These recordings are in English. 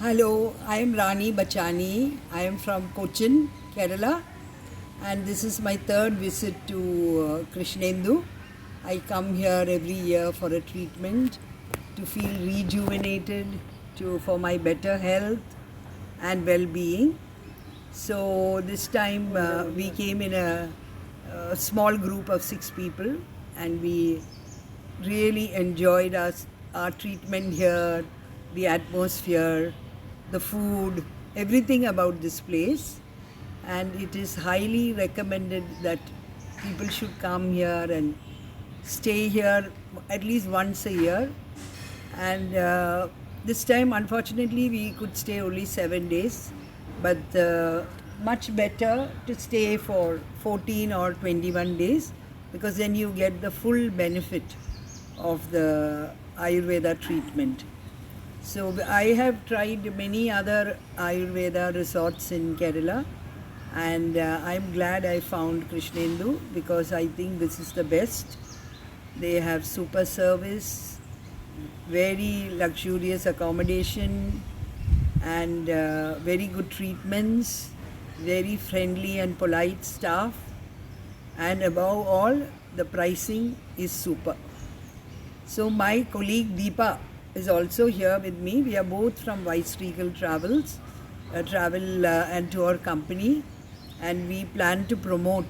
Hello, I am Rani Bachani. I am from Cochin, Kerala, and this is my third visit to Krishnendu. I come here every year for a treatment to feel rejuvenated, for my better health and well-being. So this time we came in a small group of 6 people, and we really enjoyed our treatment here, the atmosphere, the food, everything about this place. And it is highly recommended that people should come here and stay here at least once a year. And this time, unfortunately, we could stay only 7 days, but much better to stay for 14 or 21 days, because then you get the full benefit of the Ayurveda treatment. So I have tried many other Ayurveda resorts in Kerala, and I'm glad I found Krishnendu, because I think this is the best. They have super service, very luxurious accommodation, and very good treatments, very friendly and polite staff, and above all, the pricing is super. So my colleague Deepa is also here with me. We are both from Vice Regal Travels, a travel and tour company, and we plan to promote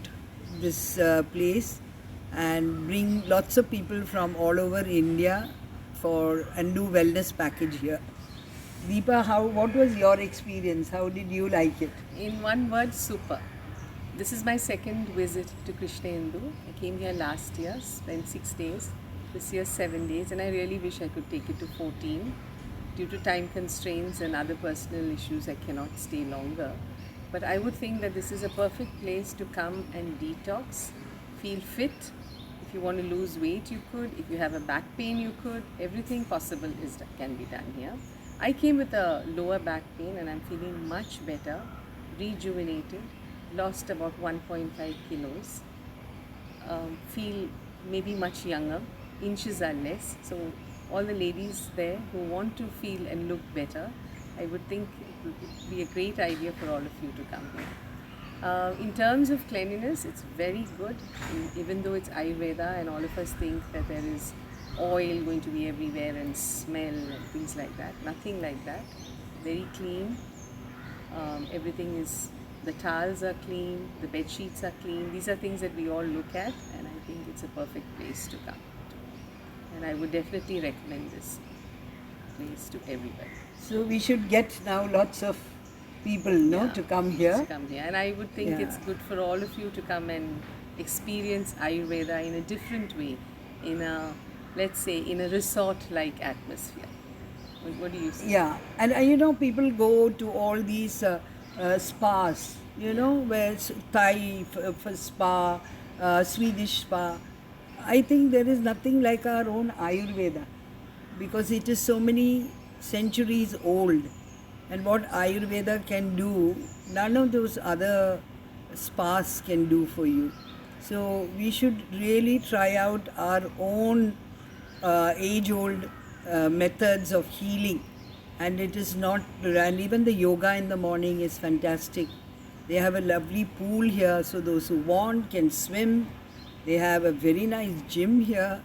this place and bring lots of people from all over India and do wellness package here. Deepa, what was your experience? How did you like it? In one word, super. This is my second visit to Krishnendu. I came here last year, spent 6 days. This year 7 days, and I really wish I could take it to 14. Due to time constraints and other personal issues, I cannot stay longer. But I would think that this is a perfect place to come and detox, feel fit. If you want to lose weight, you could. If you have a back pain, you could. Everything possible can be done here. I came with a lower back pain and I'm feeling much better, rejuvenated, lost about 1.5 kilos, feel maybe much younger, inches are less. So all the ladies there who want to feel and look better, I would think it would be a great idea for all of you to come here. In terms of cleanliness, it's very good, even though it's Ayurveda and all of us think that there is oil going to be everywhere and smell and things like that. Nothing like that. Very clean. Everything is, the towels are clean, the bed sheets are clean. These are things that we all look at, and I think it's a perfect place to come to. And I would definitely recommend this place to everybody. So we should get now lots of people, to come here. To come here. And I would think it's good for all of you to come and experience Ayurveda in a different way, in a, let's say, in a resort-like atmosphere. What do you say? Yeah, and people go to all these spas, where it's Thai for spa, Swedish spa. I think there is nothing like our own Ayurveda, because it is so many centuries old, and what Ayurveda can do, none of those other spas can do for you. So we should really try out our own age-old methods of healing, and it is not, and even the yoga in the morning is fantastic. They have a lovely pool here, so those who want can swim. They have a very nice gym here,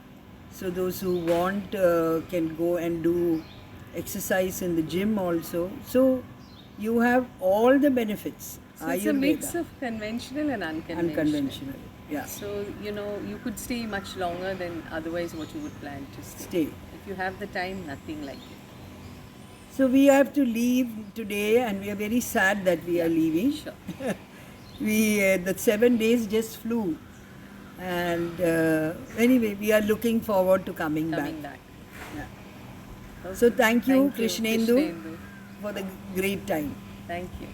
so those who want can go and do exercise in the gym also. So you have all the benefits. So it's a mix of conventional and unconventional. Yeah. So, you could stay much longer than otherwise what you would plan to stay. If you have the time, nothing like it. So we have to leave today, and we are very sad that we are leaving. Sure. The 7 days just flew. And anyway, we are looking forward to coming back. Yeah. Okay. So thank you, Krishnendu, for the great time. Thank you.